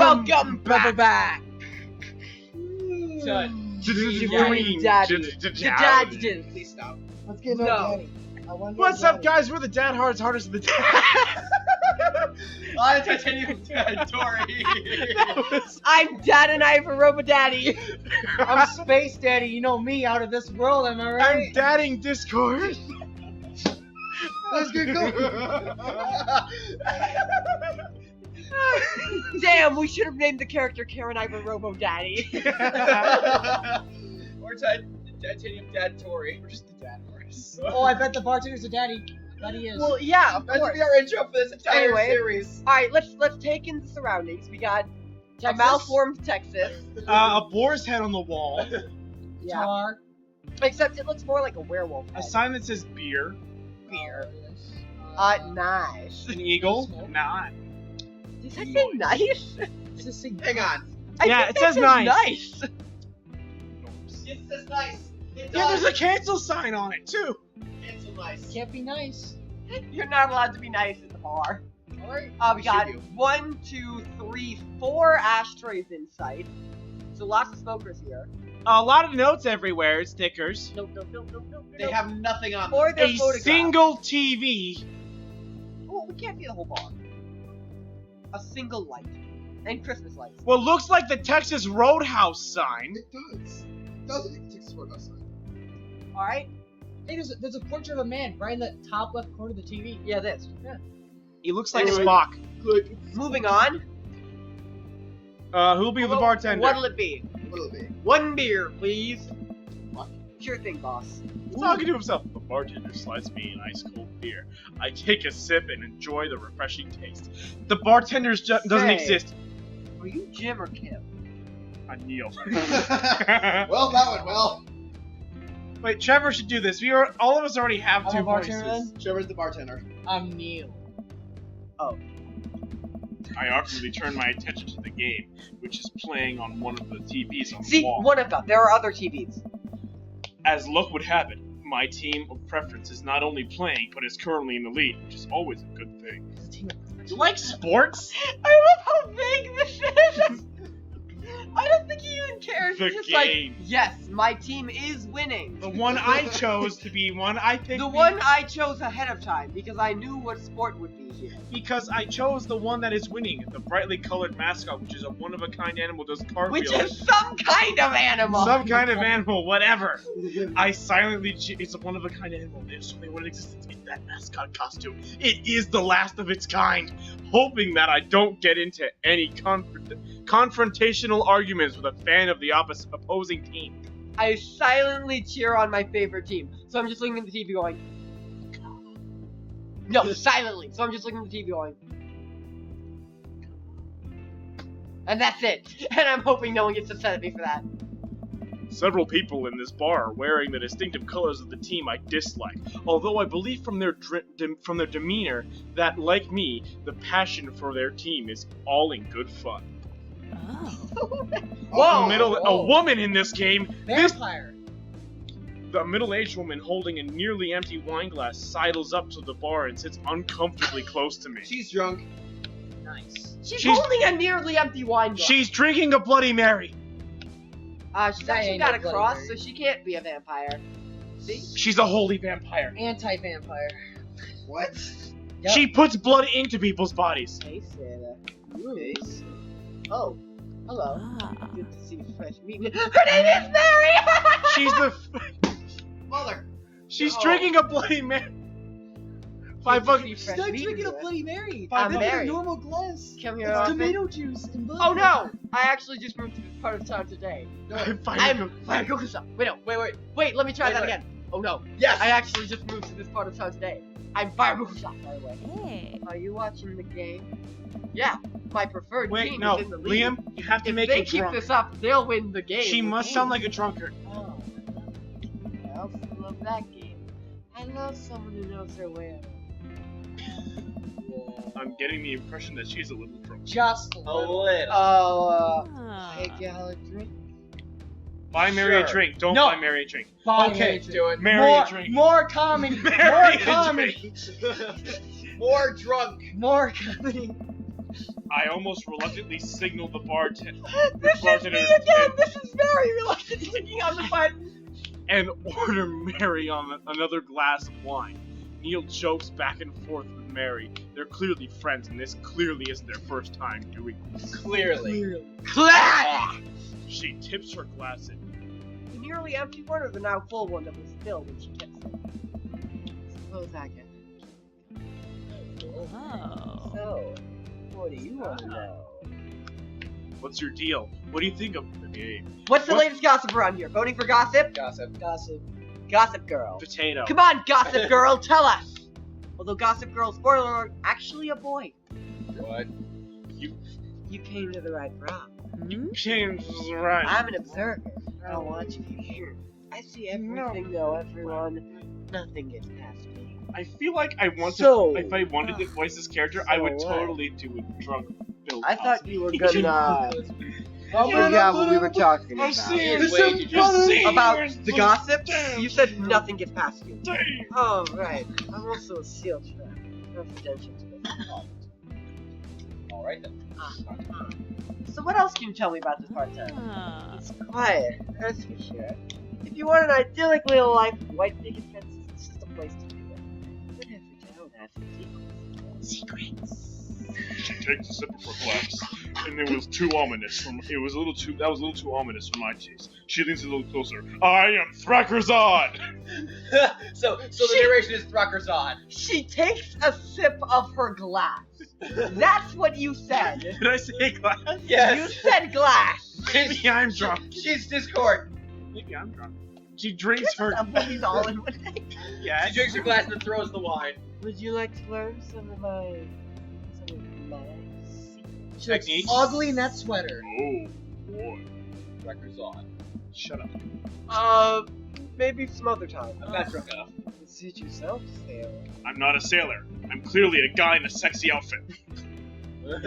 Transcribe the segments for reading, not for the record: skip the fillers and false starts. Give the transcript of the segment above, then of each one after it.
Welcome back. DDADDS. Please stop. Let's get no daddy. I want no What's up, daddy. guys? We're the Dad Hardest Hardest of the Dad. I'm Titanium Dad Tori. I'm Dad and I for Robo Daddy. I'm Space Daddy. You know me out of this world, am I I'm right? dadding Discord. Let's get going. Damn, we should have named the character Karen Ivan Robo Daddy. Or Titanium Dad Tori. We're just the Dad Horse. Oh, I bet the bartender's a daddy. That he is. Well, yeah, of That should course. be our intro for this entire Anyway. series. All right, let's take in the surroundings. We got a Texas? malformed Texas. A boar's head on the wall. Yeah. Guitar. Except it looks more like a werewolf. A head. sign that says beer. Beer. Yes. Nice. An eagle. Not. Did I say nice? Does this say Hang on. Yeah, think it says that nice. It says nice. It Yeah, does. there's a cancel sign on it too. Cancel nice. Can't be nice. You're not allowed to be nice at the bar. Alright. We got Should you? 1, 2, 3, 4 ashtrays in sight. So lots of smokers here. A lot of notes everywhere. Stickers. Nope. They have nothing on them. Or their A photographs. single TV. Oh, we can't see the whole bar. A single light. And Christmas lights. What looks like the Texas Roadhouse sign. It does. It does look like Texas Roadhouse. Alright? Hey, there's a portrait of a man right in the top left corner of the TV. Yeah, this. Yeah. He looks like Anyway. Spock. Good. Moving on. Who'll be the bartender? What'll it be? What'll it be? 1 beer, please. What? Sure thing, boss. He's talking to himself. The bartender slides me an ice cold beer. I take a sip and enjoy the refreshing taste. The bartender doesn't Say. exist. Are you Jim or Kim? I kneel. Well, that went well. Wait, Trevor should do this. All of us already have I'm two a bartender voices. Trevor's the bartender. I'm Neil. I awkwardly turn my attention to the game, which is playing on one of the TVs on See, the wall. one of them. There are other TVs. As luck would have it, my team of preference is not only playing, but is currently in the lead, which is always a good thing. It's a team of You like sports? I love how vague this is. I don't think he even cares. The He's just like, game. yes, my team is winning. The one I chose to be one I picked. The one I chose ahead of time because I knew what sport would be here. Because I chose the one that is winning, the brightly colored mascot, which is a one-of-a-kind animal, does cartwheels. Which is some kind of animal. Some kind of animal, whatever. I silently it's a one-of-a-kind animal. There's only one in existence in that mascot costume. It is the last of its kind. Hoping that I don't get into any confrontational arguments with a fan of the opposing team. I silently cheer on my favorite team. So I'm just looking at the TV going... No, silently. So I'm just looking at the TV going... And that's it. And I'm hoping no one gets upset at me for that. Several people in this bar are wearing the distinctive colors of the team I dislike, although I believe from their demeanor that, like me, the passion for their team is all in good fun. Whoa! A woman in this game, vampire. the middle-aged woman holding a nearly empty wine glass sidles up to the bar and sits uncomfortably close to me. She's drunk. Nice. She's She's- holding a nearly empty wine glass. She's drinking a Bloody Mary. She's That actually ain't got no a Bloody cross, Mary. so she can't be a vampire. See? She's a holy vampire. Anti-vampire. What? Yep. She puts blood into people's bodies. Hey, Sarah. Face. Oh, hello. Good to see fresh meat. Her name is Mary! She's the. Mother. She's Oh. drinking a Bloody Mary. Good to see $5. fresh Stop meat drinking a into it. Bloody Mary. I'm Look at Mary. a normal glass. Come here, It's Arthur. tomato juice and blood. Oh no! I actually just moved to this part of town today. I'm I'm Wait, let me try Wait, that wait. again. Oh no. Yes. I actually just moved to this part of town today. I'm Firebushop, by the way. Hey. Are you watching the game? Yeah, my preferred Wait, team no, is in the lead. Liam, you have to If make they it keep drunk. this up, they'll win the game. She must sound like a drunkard. Oh, I also love that game. I love someone who knows their way. I'm getting the impression that she's a little drunk. Just a A little. little. Hey, gal, a drink. Buy Mary a Sure. drink. Don't No. buy Mary a drink. Fine, Okay, Mary. do it. Mary more, a drink. more comedy. Mary more a comedy. More drunk. More comedy. I almost reluctantly signaled the bartender. This is me again! This is very reluctant clicking on the button! And order Mary on another glass of wine. Neil jokes back and forth with Mary. They're clearly friends, and this clearly isn't their first time doing this. Clearly. Clash! She tips her glass in. The nearly empty one or the now full one that was filled when she tips it? Suppose I get it. Oh. So, what do you want to know? What's your deal? What do you think of the game? What's the latest gossip around here? Voting for gossip? Gossip. Gossip. Gossip girl. Potato. Come on, gossip girl, tell us! Although gossip girl, spoiler alert, actually a boy. What? You came to the right route. James is right. I'm an observer. I don't want you to hear. I see everything though, everyone. Nothing gets past me. I feel like I want So- to. If I wanted to voice this character, I would so what? totally do a drunk Bill I thought Cosby. you were gonna Oh, forget what we were talking I'm about. seeing Wait, some did you see About the gossip? You said nothing gets past you. Damn. Oh, right. I'm also a seal trap. Residential to the fault. Alright then. So what else can you tell me about this part-time? Ah. It's quiet, that's for sure. If you want an idyllic little life with white picket fences, it's just a place to do it. But every town has its secrets. She takes a sip of her glass, and it was too ominous. That was a little too ominous for my taste. She leans a little closer. I am Thrakkerzod! so the narration is Thrakker's on. She takes a sip of her glass. That's what you said. Did I say glass? You Yes. said glass. Maybe I'm drunk. She's Discord. Maybe I'm drunk. She drinks her. Somebody's all in one day. Yeah. She drinks her glass and then throws the wine. Would you like to learn some of my She looks Techniques? ugly in that sweater. Oh boy. Thrakker's on. Shut up. Maybe some other time. I'm not drunk enough. Suit yourself, sailor. I'm not a sailor. I'm clearly a guy in a sexy outfit.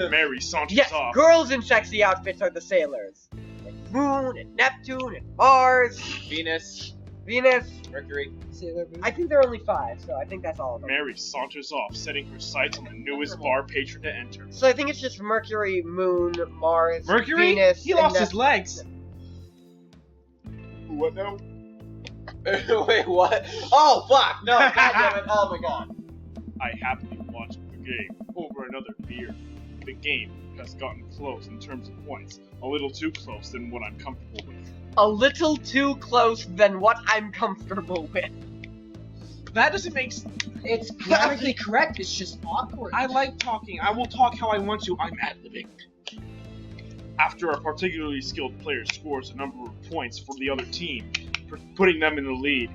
Mary saunters Yes, off. girls in sexy outfits are the sailors. Like Moon and Neptune and Mars, Venus, Venus. Mercury. Sailor Moon. I think there are only 5, so I think that's all of them. Mary saunters off, setting her sights on the newest bar patron to enter. So I think it's just Mercury, Moon, Mars, Mercury? Venus. He and lost his legs. What now? Wait, what? Oh, fuck! No, goddamn it! Oh my god. I happily watched the game over another beer. The game has gotten close in terms of points, a little too close than what I'm comfortable with. A little too close than what I'm comfortable with. That doesn't make sense. It's grammatically correct, it's just awkward. I like talking. I will talk how I want to. I'm ad-libbing. After a particularly skilled player scores a number of points for the other team, putting them in the lead,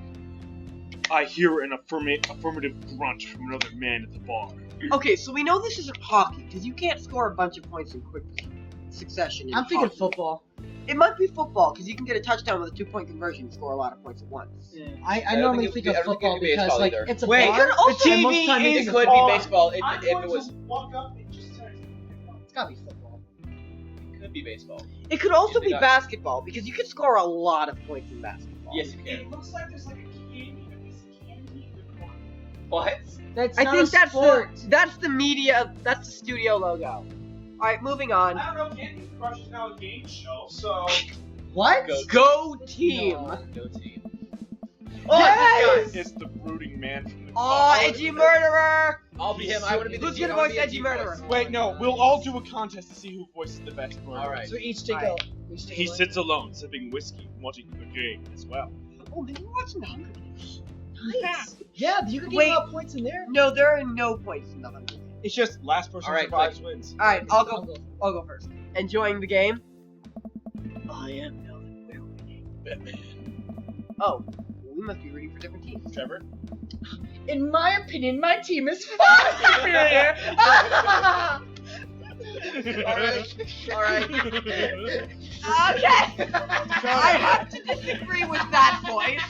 I hear an affirmative grunt from another man at the bar. Okay, so we know this isn't hockey, because you can't score a bunch of points in quick succession in I'm thinking hockey. football. It might be football, because you can get a touchdown with a 2-point conversion and score a lot of points at once. Yeah. I I don't normally think think it- I of don't think it football could be because baseball like either. it's a Wait, bar. it could also and most be time It it's a could bar. be baseball if it was. walk up and just It's gotta be football. It could be baseball. It could also Usually be not. basketball, because you could score a lot of points in basketball. Yes, you can. looks like there's like a candy in the corner. What? That's I not think a sport. that's the media, that's the studio logo. Alright, moving on. I don't know, Candy Crush is now a game show, so... What? Go. Go team! No. No team. Oh, Yes! this guy! It's the brooding man from the Oh, edgy murderer! I'll be him. I want to be the Who's team. gonna I wanna voice be a edgy team murderer? voice. Wait, no, we'll all do a contest to see who voices the best murderer. Alright. So each take Alright. He sits alone, sipping whiskey, watching the game as well. Oh, maybe we're watching the Hunger Games. Nice. Yeah, you could Wait. get a lot of points in there. No, there are no points in the Hunger Games. It's just last person Alright, survives wins. Alright, I'll go first. Enjoying the game? I am now the winning. Batman. Oh, well, we must be rooting for different teams. Trevor? In my opinion, my team is far superior. Alright. Okay! I have to disagree with that voice.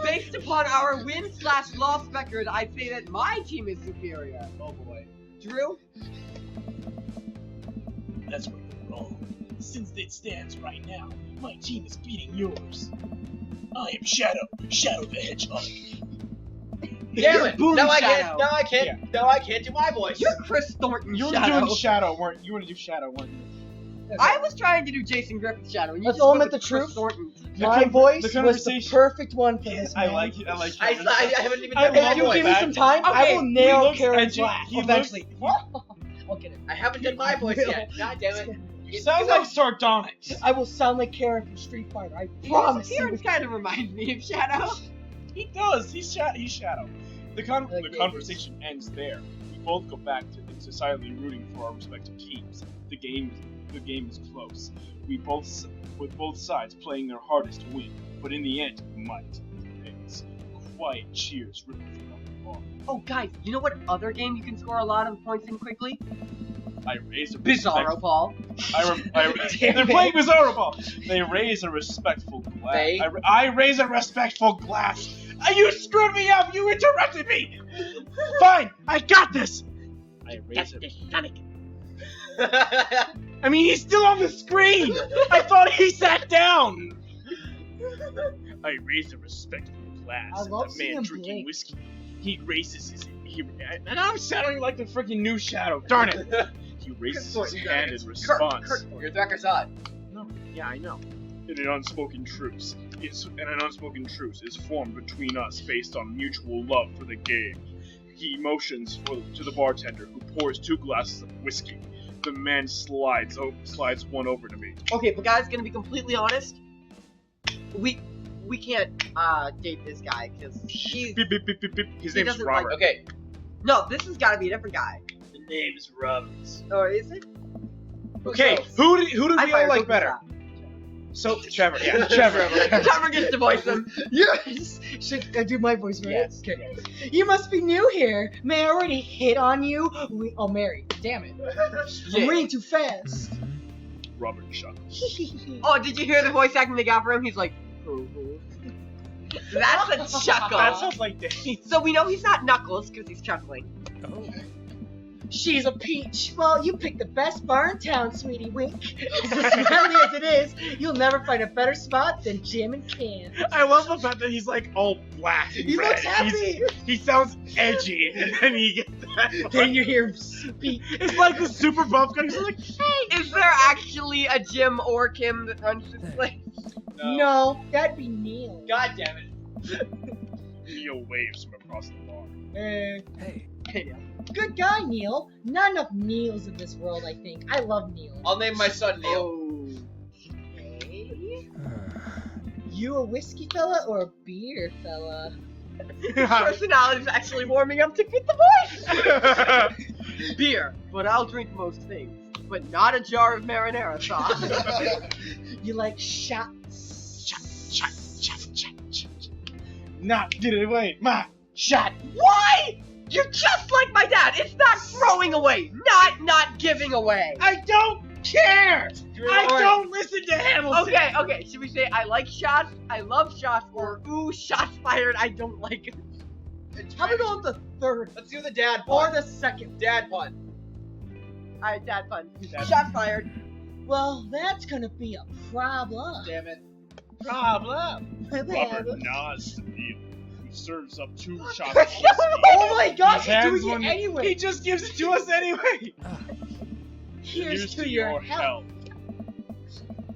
Based upon our win/loss record, I'd say that my team is superior. Oh boy. Drew? That's where you're wrong. Since it stands right now, my team is beating yours. I am Shadow the Hedgehog. Damn it! Boom Now I Shadow. can't. Now I can't do my voice. You're Chris Thornton You were Shadow. doing Shadow, weren't you? You want to do Shadow, weren't you? I was trying to do Jason Griffith Shadow, and you Let's just all went admit with the Chris truth. Thornton. My voice the was the conversation- perfect one for this. I man. like it. I like it. I haven't even I done my love If you voice. give me that. some time, I Okay, will nail looks Karen's edgy. laugh He eventually. I'll get it. I haven't done my voice yet. God damn it. You sound like Sardonyx. I will sound like Karen from Street Fighter. I promise you. Kieran kind of reminds me of Shadow. He does. He's Shadow. The Okay. conversation ends there. We both go back to silently rooting for our respective teams. The game is close. With both sides playing their hardest to win, but in the end, might prevails. Quiet cheers ripple throughout the bar. Oh, guys, you know what other game you can score a lot of points in quickly? I raise a Bizarro Ball. They're playing Bizarro Ball. They raise a respectful glass. They? I raise a respectful glass. You screwed me up. You interrupted me. Fine, I got this. I raise a. Sonic. I mean, he's still on the screen. I thought he sat down. I raise a respectful glass I at love the seeing man him drinking blink. whiskey. He raises his. And I'm sounding like the freaking new Shadow. Darn it. He raises his hand in response. Your Thwacker's hot. No, yeah, I know. An unspoken truce is formed between us based on mutual love for the game. He motions to the bartender, who pours 2 glasses of whiskey. The man slides one over to me. Okay, but guys, gonna be completely honest. We can't date this guy because he's Beep, beep, beep, beep, beep. His He name's doesn't Robert. Okay. no. This has got to be a different guy. The name's Robert. Or is it? Okay, who do we all fired like Goku better? Stop. So Trevor, yeah, Trevor. Trevor gets to voice him. Yes. Should I do my voice right? Yes. Okay. You must be new here. May I already hit on you? Mary. Damn it. I'm reading too fast. Robert chuckles. Oh, did you hear the voice acting they got for him? He's like, that's a chuckle. That sounds like Dave. So we know he's not Knuckles because he's chuckling. She's a peach. Well, you picked the best bar in town, sweetie wink. As smelly as it is, you'll never find a better spot than Jim and Ken. I love the fact that he's like all black and He red. looks happy. He sounds edgy, and then he gets that. Then you hear him speak. It's like the super buff guy. He's like, Hey, is there actually a Jim or Kim that runs this place? No, that'd be Neil. God damn it. Neil waves from across the bar. Hey. Good guy, Neil. Not enough Neils in this world, I think. I love Neil. I'll name my son Neil. Oh. Okay. You a whiskey fella or a beer fella? Personality's actually warming up to fit the voice. Beer, but I'll drink most things. But not a jar of marinara sauce. You like shots? Shot. Not get it away, my shot. Why? You're just like my dad. It's not throwing away, not giving away. I don't care. I don't listen to Hamilton. Okay. Should we say I like shots, I love shots, or ooh, shots fired, I don't like it? How about go with the third Let's do the dad or pun. the second? Dad pun. Alright, dad fun. Dad Shot fired. Well, that's gonna be a problem. Damn it. Problem. Robert nods to Neil, who serves up 2 shots of whiskey. Oh my gosh, He he's hands doing one- it anyway. He just gives it to us anyway. Here's to your health.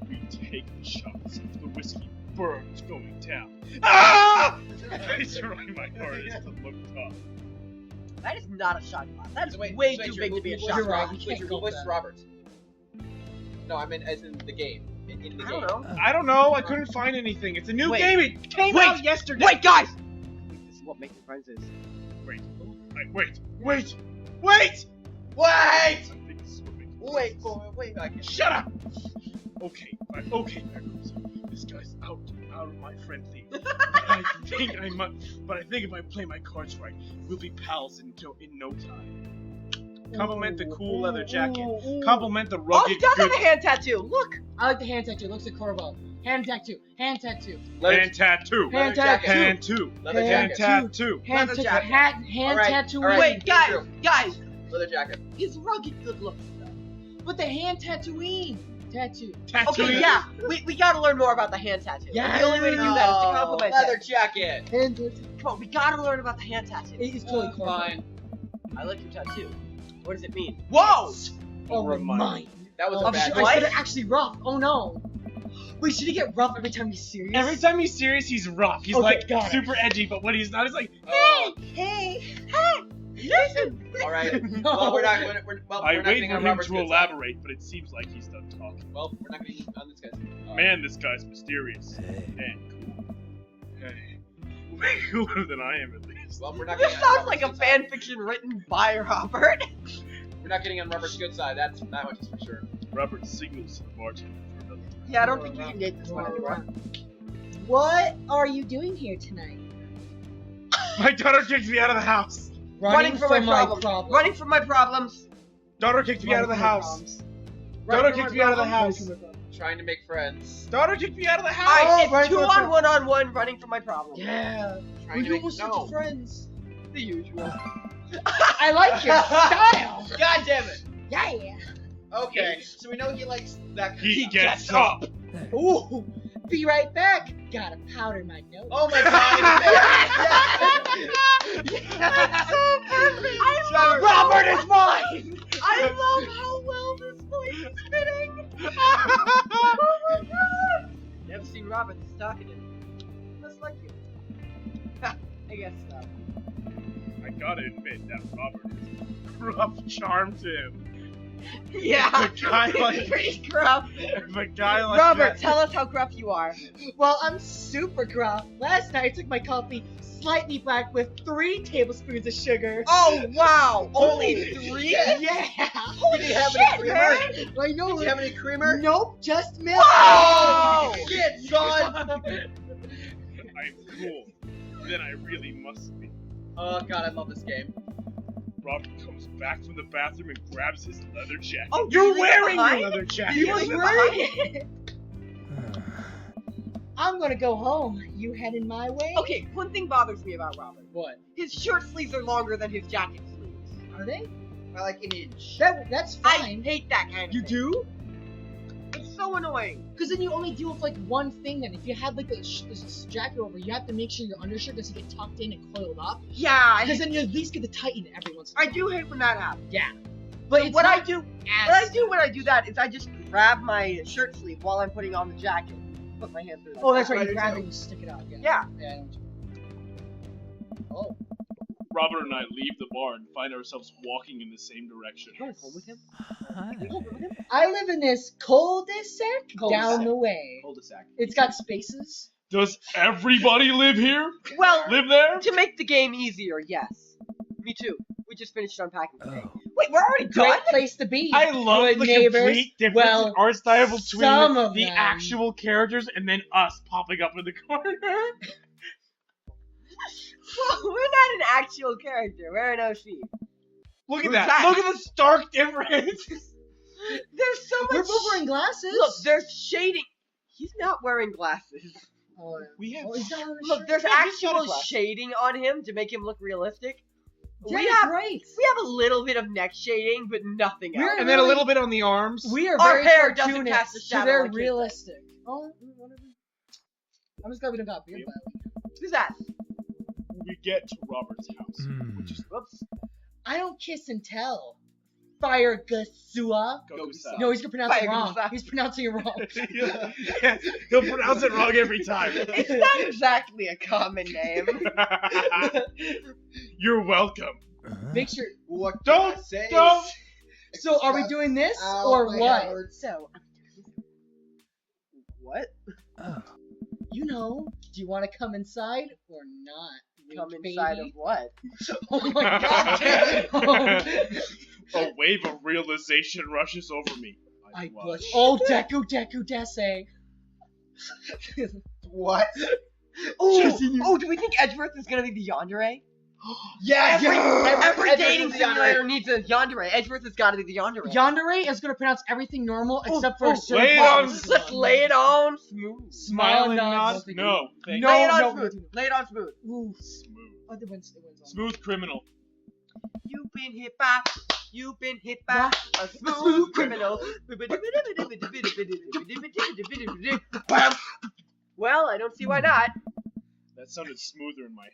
We take the shots. The whiskey burns going down. Ah! I try my hardest to look tough. That is not a shot glass. That is Wait, way wait, too you're- big to be a who- shot You're right, glass. you Wait, can't your go voice with is that. Robert. No, I meant as in the game. In the I game. don't know. I don't know. I couldn't find anything. It's a new Wait. game. It came Wait. out yesterday. Wait, guys! This is what making friends is. Wait. Wait! I think this is what makes Wait, boy, I can Shut up! Okay, Marcos. This guy's out of my friend league. I think if I play my cards right, we'll be pals in no time. Compliment the cool leather jacket. Compliment the Oh, rugged he does have good a hand tattoo. Look. I like the hand tattoo. Looks like Corvo. Hand tattoo. Hand tattoo. hand tattoo. Hand jacket. tattoo. Hand tattoo. Leather Hand jacket. Tattoo. Hand Leather tattoo. jacket. Hand Alright, tattoo. alright. Wait, guys, Andrew. guys. Leather jacket. He's rugged good looks. But the hand tattooing. Tattoo. Tattoo. Okay, yeah, we gotta learn more about the hand tattoo. Yeah. The only way to do that is to compliment Leather it. jacket. Hand tattoo. come on, we gotta learn about the hand tattoo. It's totally corny. Fine. I like your tattoo. What does it mean? Whoa! Oh, Remind. mine. That was Oh, a bad shit, choice. I said it actually rough. Oh no. Wait, should he get rough every time he's serious? Every time he's serious, he's rough. He's Okay, like got it. super edgy, but when he's not, he's like, Hey. Listen! Alright. No. Well, we're not I wait getting for on him Robert's to good side. elaborate, but it seems like he's done talking. Well, we're not getting on this guy's. Man, this guy's mysterious and cool. Hey, way cooler than I am, at least. Well, we're not This getting on sounds like a Robert's good side. fan fiction written by Robert. We're not getting on Robert's good side. That's that much is for sure. Robert signals to the bartender for another time. Yeah, I don't think you can get this one anymore. What are you doing here tonight? My daughter kicked me out of the house. Running from my problems. Running from my problems. Daughter kicked me out of the house. Daughter kicked me out of the house. Trying to make friends. Daughter kicked me out of the house. Alright, right it's 2 from on my 1-on-1 running from my problems. Yeah. Trying to We're make almost no. friends. The usual. I like your style. God damn it. Yeah. Okay, so we know he likes that. He gets up. Ooh. Be right back. Gotta powder my nose. Oh my god. Robert is mine. I love how well this voice is fitting. Oh my god. Never seen Robert this talkative. Just like you. I guess so. I gotta admit that Robert is rough charm to him. Yeah. The guy like pretty gruff. if a guy like Robert, that, tell us how gruff you are. Well, I'm super gruff. Last night I took my coffee slightly black with 3 tablespoons of sugar. Oh wow! Only 3? Yeah. Holy Did he have shit, any creamer? man! I know. Do you have any creamer? Nope, just milk. Whoa! Shit, son! I'm cool. Then I really must be. Oh god, I love this game. Robert comes back from the bathroom and grabs his leather jacket. Oh, You're you leave it wearing your behind? leather jacket. You was wearing I'm gonna go home. You heading my way? Okay, one thing bothers me about Robert. What? His shirt sleeves are longer than his jacket sleeves. Are they? By like an inch. That's I fine. hate that kind of You thing. do? It's so annoying. Because then you only deal with like one thing. Then if you had like this jacket over, you have to make sure your undershirt doesn't get tucked in and coiled up. Yeah, Because then you at least get to tighten it every once in a I while. do hate when that happens. Yeah. But it's What I not do as when I do that is I just grab my shirt sleeve while I'm putting on the jacket. Put my hand through that. Oh, that's I right. do You grab too. it and you stick it out. Yeah. Yeah. Yeah. I know what you mean. Oh. Robert and I leave the bar and find ourselves walking in the same direction. You going home with him? I live in this cul-de-sac Cul-de-sac. down the way. Cul-de-sac. It's got spaces. Does everybody live here? Well, Live there? to make the game easier, yes. Me too. We just finished unpacking today. Oh. Wait, we're already Great done? place to be. I love Good the neighbors. complete difference Well, in art style between some the of them. actual characters and then us popping up in the corner. Well, we're not an actual character. We're an OC. Look at Who's that. that? Look at the stark difference. There's so We're much. both wearing glasses. Look, there's shading. He's not wearing glasses. Oh, yeah. We have Oh, he's not on a Look, shirt. there's Yeah, he's got a actual glass. shading on him to make him look realistic. Yeah, we you're have right. we have a little bit of neck shading, but nothing else. We're and then a really- little bit on the arms. We are Our very hair doesn't cartoonish, cast a so shadow they're like his does. realistic. Oh, whatever. I'm just glad we don't got beard violence. Who's that? We get to Robert's house. Mm. Whoops. I don't kiss and tell. Fire Gasua. Goku-san. No, he's gonna pronounce it Fire wrong. Gasua. He's pronouncing it wrong. Yeah, he'll pronounce it wrong every time. It's not exactly a common name. You're welcome. Make sure. What Don't- can I say? don't. So, are we doing this Ow, or my what? head hurts. So, what? Oh. You know. Do you want to come inside or not? Come Wink, inside baby? of what? Oh my god. A wave of realization rushes over me. I blush. blush. Oh, Deku Dese. What? Oh, do we think Edgeworth is gonna be the yandere? Yes! Every dating simulator needs a yandere. Edgeworth has got to be the yandere. Yandere is gonna pronounce everything normal except for oh, a certain lay it part. on- Just lay it on smooth. Smile and nod. nod. No. Thank No, lay it on no, smooth. Lay it on smooth. Ooh. Smooth. Oh, it wins on. Smooth criminal. You've been hit by a smooth criminal. Well, I don't see why not. That sounded smoother in my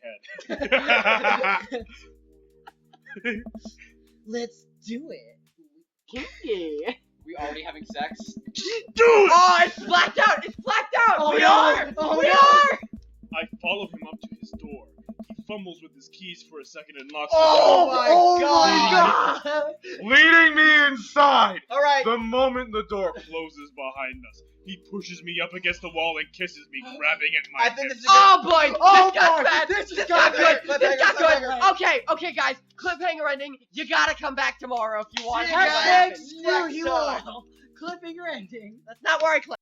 head. Let's do it. Kinky. We already having sex? Dude! Oh, it's blacked out! It's blacked out! Oh, we no. are! Oh, we no. are! I follow him up to his door. He fumbles with his keys for a second and locks Oh, Oh my my god! the door, leading me inside. Alright. The moment the door closes behind us, he pushes me up against the wall and kisses me, grabbing at my I think this hips. is a good... Oh boy! Oh, this got boy, bad! this This is got good. good! This got Cliffhanger, good! Okay, guys, cliffhanger ending. You gotta come back tomorrow if you want to see what Hashtag happens. screw you Next time. all. Cliffhanger ending. That's not where I click.